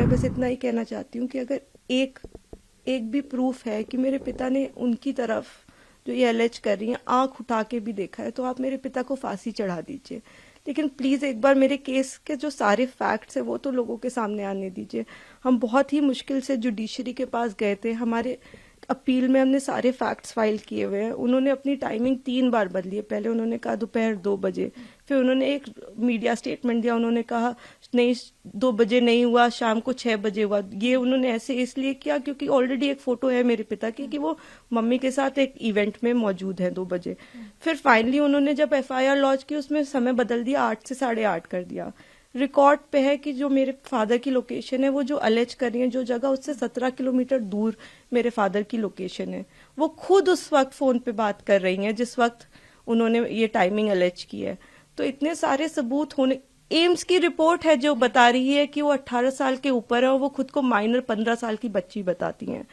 मैं बस इतना ही कहना चाहती हूँ कि अगर एक भी प्रूफ है कि मेरे पिता ने उनकी तरफ जो ये एलेज कर रही हैं आंख उठा के भी देखा है, तो आप मेरे पिता को फांसी चढ़ा दीजिए। लेकिन प्लीज एक बार मेरे केस के जो सारे फैक्ट्स है वो तो लोगों के सामने आने दीजिए। हम बहुत ही मुश्किल से जुडिशरी के पास गए थे, हमारे अपील में हमने सारे फैक्ट्स फाइल किए हुए हैं। उन्होंने अपनी टाइमिंग 3 बार बदली है। पहले उन्होंने कहा दोपहर 2 बजे, फिर उन्होंने एक मीडिया स्टेटमेंट दिया, उन्होंने कहा नहीं 2 बजे नहीं हुआ, शाम को 6 बजे हुआ। ये उन्होंने ऐसे इसलिए किया क्योंकि ऑलरेडी एक फोटो है मेरे पिता की कि वो मम्मी के साथ एक इवेंट में मौजूद है 2 बजे। फिर फाइनली उन्होंने जब FIR लॉन्च की उसमें समय बदल दिया, 8 से 8:30 कर दिया। रिकॉर्ड पे है कि जो मेरे फादर की लोकेशन है, वो जो अलेज कर रही है जो जगह, उससे 17 किलोमीटर दूर मेरे फादर की लोकेशन है। वो खुद उस वक्त फोन पे बात कर रही हैं जिस वक्त उन्होंने ये टाइमिंग अलेज की है। तो इतने सारे सबूत होने, एम्स की रिपोर्ट है जो बता रही है कि वो 18 साल के ऊपर है और वो खुद को माइनर 15 साल की बच्ची बताती हैं।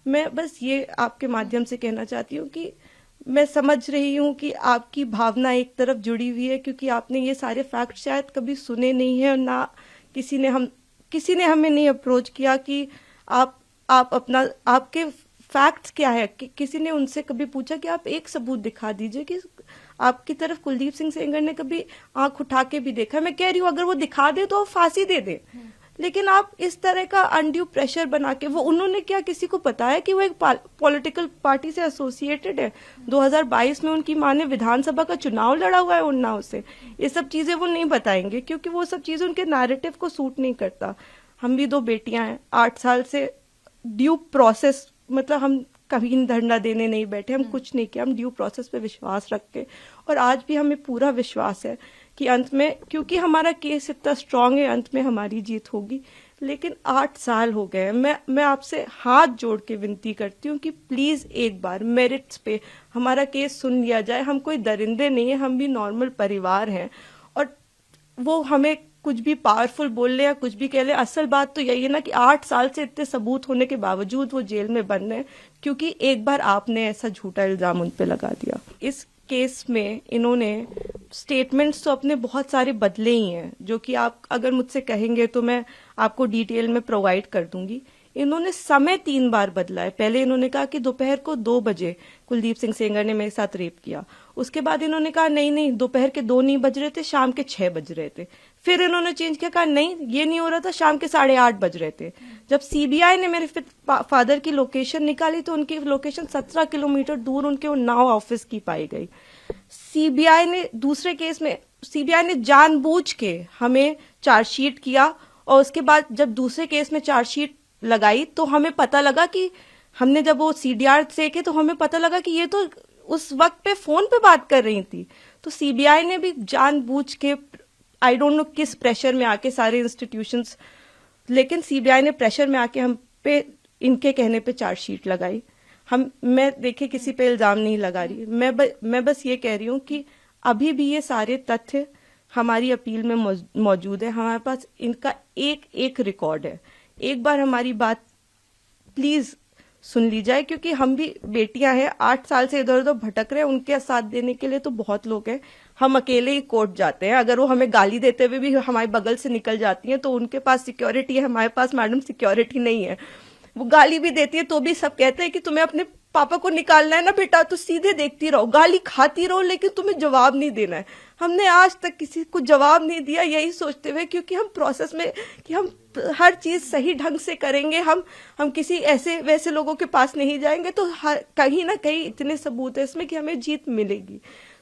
मैं बस ये आपके माध्यम से कहना चाहती हूँ कि मैं समझ रही हूँ कि आपकी भावना एक तरफ जुड़ी हुई है क्योंकि आपने ये सारे फैक्ट शायद कभी सुने नहीं है और ना किसी ने हमें नहीं अप्रोच किया कि आप अपना आपके फैक्ट्स क्या है। किसी ने उनसे कभी पूछा कि आप एक सबूत दिखा दीजिए कि आपकी तरफ कुलदीप सिंह सेंगर ने कभी आंख उठा के भी देखा। मैं कह रही हूँ अगर वो दिखा दे तो वो फांसी दे दे, लेकिन आप इस तरह का अनड्यू प्रेशर बना के, वो उन्होंने क्या किसी को बताया कि वो एक पॉलिटिकल पार्टी से एसोसिएटेड है? 2022 में उनकी माँ ने विधानसभा का चुनाव लड़ा हुआ है उन्नाव से। ये सब चीजें वो नहीं बताएंगे क्योंकि वो सब चीजें उनके नैरेटिव को सूट नहीं करता। हम भी 2 बेटियां हैं, 8 साल से ड्यू प्रोसेस, मतलब हम कभी धरना देने नहीं बैठे, हम कुछ नहीं किया, हम ड्यू प्रोसेस पे विश्वास रख के, और आज भी हमें पूरा विश्वास है कि अंत में, क्योंकि हमारा केस इतना स्ट्रांग है, अंत में हमारी जीत होगी। लेकिन 8 साल हो गए, मैं आपसे हाथ जोड़ के विनती करती हूँ कि प्लीज एक बार मेरिट्स पे हमारा केस सुन लिया जाए। हम कोई दरिंदे नहीं है, हम भी नॉर्मल परिवार हैं, और वो हमें कुछ भी पावरफुल बोल ले या कुछ भी कह ले, असल बात तो यही है ना कि 8 साल से इतने सबूत होने के बावजूद वो जेल में बंद है क्योंकि एक बार आपने ऐसा झूठा इल्जाम उन पे लगा दिया। इस केस में इन्होंने स्टेटमेंट्स तो अपने बहुत सारे बदले ही हैं, जो कि आप अगर मुझसे कहेंगे तो मैं आपको डिटेल में प्रोवाइड कर दूंगी। इन्होंने समय 3 बार बदला है। पहले इन्होंने कहा कि दोपहर को 2 बजे कुलदीप सिंह सेंगर ने मेरे साथ रेप किया। उसके बाद इन्होंने कहा नहीं दोपहर के 2 नहीं बज रहे थे, शाम के 6 बज रहे थे। फिर इन्होंने चेंज किया, कहा नहीं ये नहीं हो रहा था, शाम के 8:30 बज रहे थे। जब CBI ने मेरे फादर की लोकेशन निकाली तो उनकी लोकेशन 17 किलोमीटर दूर उनके उन्नाव ऑफिस की पाई गई। CBI ने दूसरे केस में CBI ने जानबूझ के हमें चार्जशीट किया, और उसके बाद जब दूसरे केस में चार्जशीट लगाई तो हमें पता लगा कि हमने जब वो CDR देखे तो हमें पता लगा कि ये तो उस वक्त पे फोन पे बात कर रही थी। तो CBI ने भी जानबूझ के, आई डोंट नो किस प्रेशर में आके सारे इंस्टीट्यूशंस, लेकिन CBI ने प्रेशर में आके हम पे इनके कहने पे चार्जशीट लगाई। मैं देखिए किसी पे इल्जाम नहीं लगा रही, मैं बस ये कह रही हूँ कि अभी भी ये सारे तथ्य हमारी अपील में मौजूद है। हमारे पास इनका एक रिकॉर्ड है। एक बार हमारी बात प्लीज सुन ली जाए, क्योंकि हम भी बेटियां हैं, 8 साल से इधर उधर भटक रहे हैं। उनके साथ देने के लिए तो बहुत लोग हैं। हम अकेले ही कोर्ट जाते हैं, अगर वो हमें गाली देते हुए भी हमारे बगल से निकल जाती हैं तो उनके पास सिक्योरिटी है, हमारे पास मैडम सिक्योरिटी नहीं है। वो गाली भी देती है तो भी सब कहते हैं कि तुम्हें अपने पापा को निकालना है ना बेटा, तो सीधे देखती रहो, गाली खाती रहो, लेकिन तुम्हें जवाब नहीं देना है। हमने आज तक किसी को जवाब नहीं दिया, यही सोचते हुए, क्योंकि हम प्रोसेस में कि हम हर चीज सही ढंग से करेंगे, हम किसी ऐसे वैसे लोगों के पास नहीं जाएंगे, तो कहीं ना कहीं इतने सबूत है इसमें कि हमें जीत मिलेगी।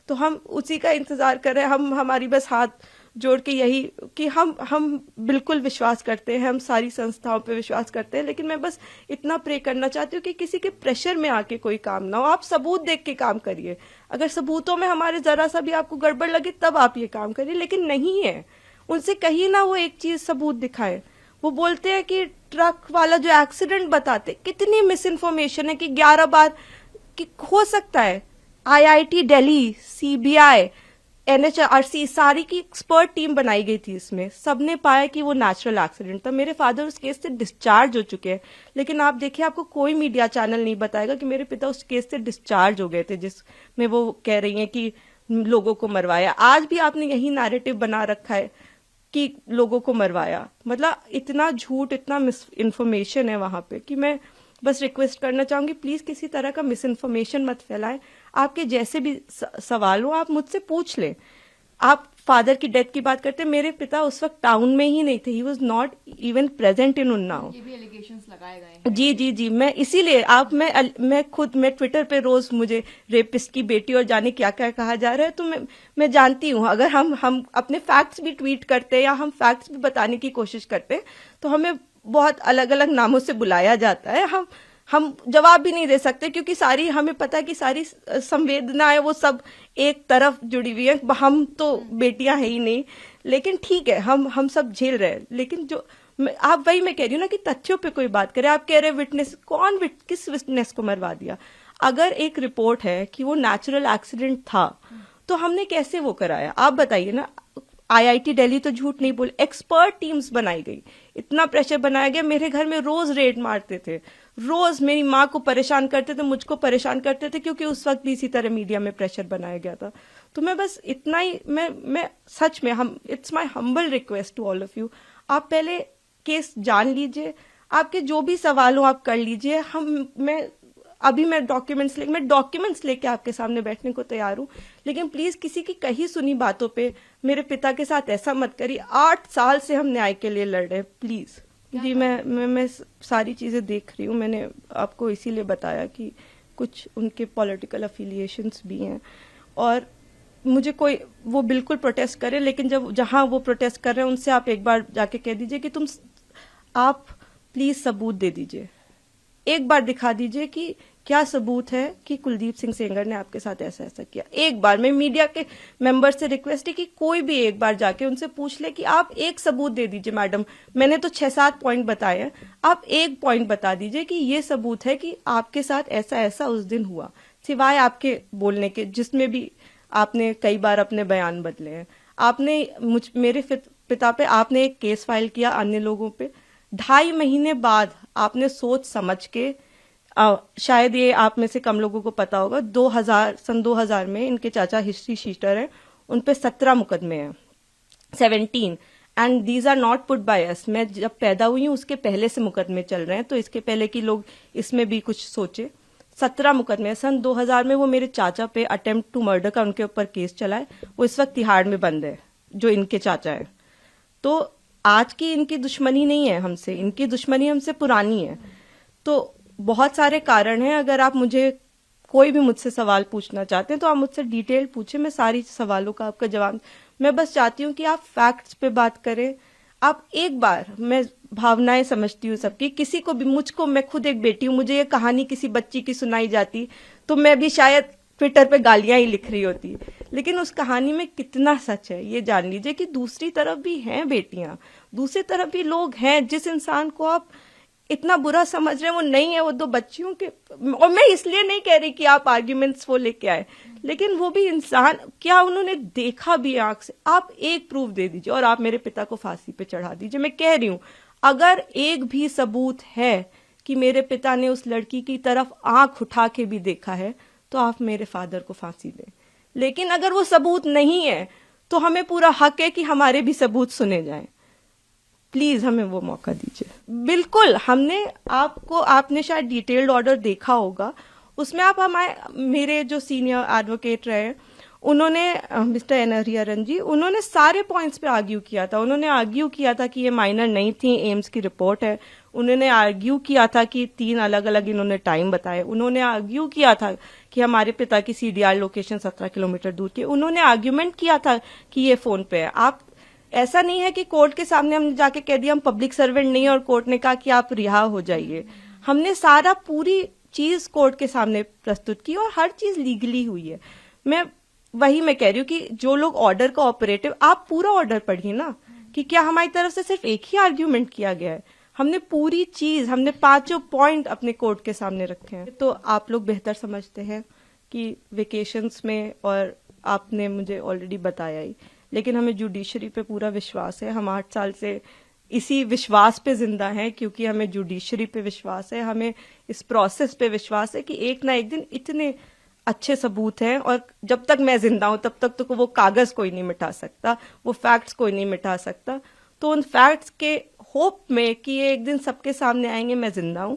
तो हम उसी का इंतजार कर रहे हैं। हमारी बस हाथ जोड़ के यही कि हम बिल्कुल विश्वास करते हैं, हम सारी संस्थाओं पे विश्वास करते हैं, लेकिन मैं बस इतना प्रे करना चाहती हूँ कि किसी के प्रेशर में आके कोई काम ना हो। आप सबूत देख के काम करिए, अगर सबूतों में हमारे जरा सा भी आपको गड़बड़ लगे तब आप ये काम करिए, लेकिन नहीं है। उनसे कहीं ना वो एक चीज सबूत दिखाए। वो बोलते हैं कि ट्रक वाला जो एक्सीडेंट बताते, कितनी मिस इन्फॉर्मेशन है कि 11 बार कि हो सकता है। IIT दिल्ली, CBI, NHRC, सारी की एक्सपर्ट टीम बनाई गई थी इसमें, सबने पाया कि वो नेचुरल एक्सीडेंट था। मेरे फादर उस केस से डिस्चार्ज हो चुके हैं, लेकिन आप देखिए आपको कोई मीडिया चैनल नहीं बताएगा कि मेरे पिता उस केस से डिस्चार्ज हो गए थे जिसमें वो कह रही हैं कि लोगों को मरवाया। आज भी आपने यही नैरेटिव बना रखा है। कि लोगों को मरवाया। मतलब इतना झूठ, इतना मिस इन्फॉर्मेशन है वहां पे कि मैं बस रिक्वेस्ट करना चाहूंगी, प्लीज किसी तरह का मिस इन्फॉर्मेशन मत फैलाएं। आपके जैसे भी सवाल हो आप मुझसे पूछ लें। आप फादर की डेथ की बात करते हैं, मेरे पिता उस वक्त टाउन में ही नहीं थे, he was not even present in Unnao. ये भी एलिगेशंस लगाए गए हैं। जी, मैं इसीलिए मैं खुद मैं ट्विटर पे रोज मुझे रेपिस्ट की बेटी और जाने क्या क्या कहा जा रहा है, तो मैं जानती हूँ अगर हम अपने फैक्ट्स भी ट्वीट करते या हम फैक्ट्स भी बताने की कोशिश करते तो हमें बहुत अलग अलग नामों से बुलाया जाता है। हम जवाब भी नहीं दे सकते क्योंकि सारी हमें पता है कि सारी संवेदनाएं वो सब एक तरफ जुड़ी हुई है। हम तो बेटियां है ही नहीं, लेकिन ठीक है हम सब झेल रहे हैं। लेकिन जो आप वही मैं कह रही हूँ ना कि तथ्यों पे कोई बात करे। आप कह रहे विटनेस, किस विटनेस को मरवा दिया? अगर एक रिपोर्ट है कि वो नेचुरल एक्सीडेंट था तो हमने कैसे वो कराया? आप बताइए ना। आईआईटी दिल्ली तो झूठ नहीं बोले, एक्सपर्ट टीम्स बनाई गई, इतना प्रेशर बनाया गया। मेरे घर में रोज रेड मारते थे, रोज मेरी माँ को परेशान करते थे, मुझको परेशान करते थे, क्योंकि उस वक्त भी इसी तरह मीडिया में प्रेशर बनाया गया था। तो मैं बस इतना ही मैं सच में it's my humble request to all of you, आप पहले केस जान लीजिए, आपके जो भी सवाल हो आप कर लीजिए। मैं डॉक्यूमेंट्स लेके आपके सामने बैठने को तैयार हूं, लेकिन प्लीज किसी की कही सुनी बातों पे मेरे पिता के साथ ऐसा मत करिए। 8 साल से हम न्याय के लिए लड़ रहे हैं, प्लीज। जी मैं सारी चीजें देख रही हूँ। मैंने आपको इसीलिए बताया कि कुछ उनके पॉलिटिकल अफिलिएशंस भी हैं और मुझे कोई वो बिल्कुल प्रोटेस्ट करे, लेकिन जहां वो प्रोटेस्ट कर रहे हैं उनसे आप एक बार जाके कह दीजिए कि आप प्लीज सबूत दे दीजिए, एक बार दिखा दीजिए कि क्या सबूत है कि कुलदीप सिंह सेंगर ने आपके साथ ऐसा ऐसा किया। एक बार मैं मीडिया के मेंबर से रिक्वेस्ट है कि कोई भी एक बार जाके उनसे पूछ ले कि आप एक सबूत दे दीजिए। मैडम, मैंने तो 6-7 पॉइंट बताए हैं, आप एक पॉइंट बता दीजिए कि ये सबूत है कि आपके साथ ऐसा ऐसा उस दिन हुआ, सिवाय आपके बोलने के, जिसमें भी आपने कई बार अपने बयान बदले हैं। आपने मेरे पिता पे आपने एक केस फाइल किया, अन्य लोगों पे 2.5 महीने बाद आपने सोच समझ के, शायद ये आप में से कम लोगों को पता होगा, सन 2000 में इनके चाचा हिस्ट्री शीटर हैं, उन पे 17 मुकदमे हैं, 17, and these are not put by us. मैं जब पैदा हुई हूं उसके पहले से मुकदमे चल रहे हैं, तो इसके पहले कि लोग इसमें भी कुछ सोचे। 17 मुकदमे सन 2000 में वो मेरे चाचा पे अटेम्प्ट टू मर्डर का उनके ऊपर केस चला है, वो इस वक्त तिहाड़ में बंद है, जो इनके चाचा है। तो आज की इनकी दुश्मनी नहीं है हमसे, इनकी दुश्मनी हमसे पुरानी है। तो बहुत सारे कारण हैं। अगर आप कोई भी मुझसे सवाल पूछना चाहते हैं तो आप मुझसे डिटेल पूछे, मैं सारी सवालों का आपका जवाब। मैं बस चाहती हूँ कि आप फैक्ट्स पे बात करें। आप एक बार, मैं भावनाएं समझती हूँ सबकी, किसी को भी, मैं खुद एक बेटी हूँ, मुझे ये कहानी किसी बच्ची की सुनाई जाती तो मैं भी शायद ट्विटर पे गालियां ही लिख रही होती, लेकिन उस कहानी में कितना सच है ये जान लीजिए कि दूसरी तरफ भी हैं बेटियां, दूसरी तरफ भी लोग हैं। जिस इंसान को आप इतना बुरा समझ रहे हैं वो नहीं है, वो 2 बच्चियों के। और मैं इसलिए नहीं कह रही कि आप आर्ग्यूमेंट्स वो लेके आए, लेकिन वो भी इंसान, क्या उन्होंने देखा भी आंख से? आप एक प्रूफ दे दीजिए और आप मेरे पिता को फांसी पे चढ़ा दीजिए। मैं कह रही हूं, अगर एक भी सबूत है कि मेरे पिता ने उस लड़की की तरफ आंख उठा के भी देखा है तो आप मेरे फादर को फांसी दें। लेकिन अगर वो सबूत नहीं है तो हमें पूरा हक है कि हमारे भी सबूत सुने जाएं। प्लीज हमें वो मौका दीजिए। बिल्कुल, आपने शायद डिटेल्ड ऑर्डर देखा होगा, उसमें आप मेरे जो सीनियर एडवोकेट रहे, उन्होंने, मिस्टर एन हरिहरन जी, उन्होंने सारे पॉइंट्स पे आर्ग्यू किया था। उन्होंने आर्ग्यू किया था कि ये माइनर नहीं थी, एम्स की रिपोर्ट है। उन्होंने आर्ग्यू किया था कि 3 अलग अलग इन्होंने टाइम बताए। उन्होंने आर्ग्यू किया था कि हमारे पिता की सीडीआर लोकेशन 17 किलोमीटर दूर की। उन्होंने आर्ग्यूमेंट किया था कि ये फोन पे है। आप, ऐसा नहीं है कि कोर्ट के सामने हमने जाके कह दिया हम पब्लिक सर्वेंट नहीं है और कोर्ट ने कहा कि आप रिहा हो जाइए। हमने पूरी चीज कोर्ट के सामने प्रस्तुत की और हर चीज लीगली हुई है। मैं कह रही हूँ कि जो लोग ऑर्डर का ऑपरेटिव, आप पूरा ऑर्डर पढ़िए ना, कि क्या हमारी तरफ से सिर्फ एक ही आर्ग्यूमेंट किया गया है। हमने पूरी चीज, हमने 5 पॉइंट अपने कोर्ट के सामने रखे हैं। तो आप लोग बेहतर समझते हैं कि वेकेशंस में, और आपने मुझे ऑलरेडी बताया ही, लेकिन हमें जुडिशरी पे पूरा विश्वास है। हम 8 साल से इसी विश्वास पे जिंदा हैं, क्योंकि हमें जुडिशरी पे विश्वास है, हमें इस प्रोसेस पे विश्वास है कि एक ना एक दिन इतने अच्छे सबूत हैं, और जब तक मैं जिंदा हूं तब तक तो वो कागज कोई नहीं मिटा सकता, वो फैक्ट्स कोई नहीं मिटा सकता। तो उन फैक्ट्स के होप में कि ये एक दिन सबके सामने आएंगे, मैं जिंदा हूं।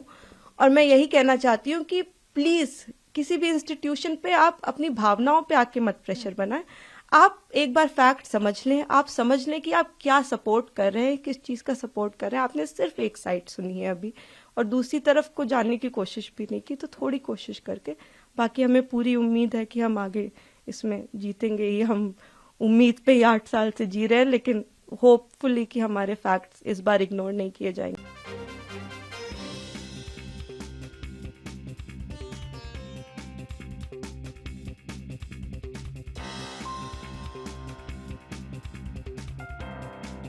और मैं यही कहना चाहती हूँ कि प्लीज किसी भी इंस्टीट्यूशन पे आप अपनी भावनाओं पे आके मत प्रेशर बनाएं। आप एक बार फैक्ट समझ लें, आप समझ लें कि आप क्या सपोर्ट कर रहे हैं, किस चीज का सपोर्ट कर रहे हैं। आपने सिर्फ एक साइड सुनी है अभी, और दूसरी तरफ को जानने की कोशिश भी नहीं की। तो थोड़ी कोशिश करके, बाकी हमें पूरी उम्मीद है कि हम आगे इसमें जीतेंगे ही। हम उम्मीद पे ही 8 साल से जी रहे हैं, लेकिन होपफुली कि हमारे फैक्ट्स इस बार इग्नोर नहीं किए जाएंगे।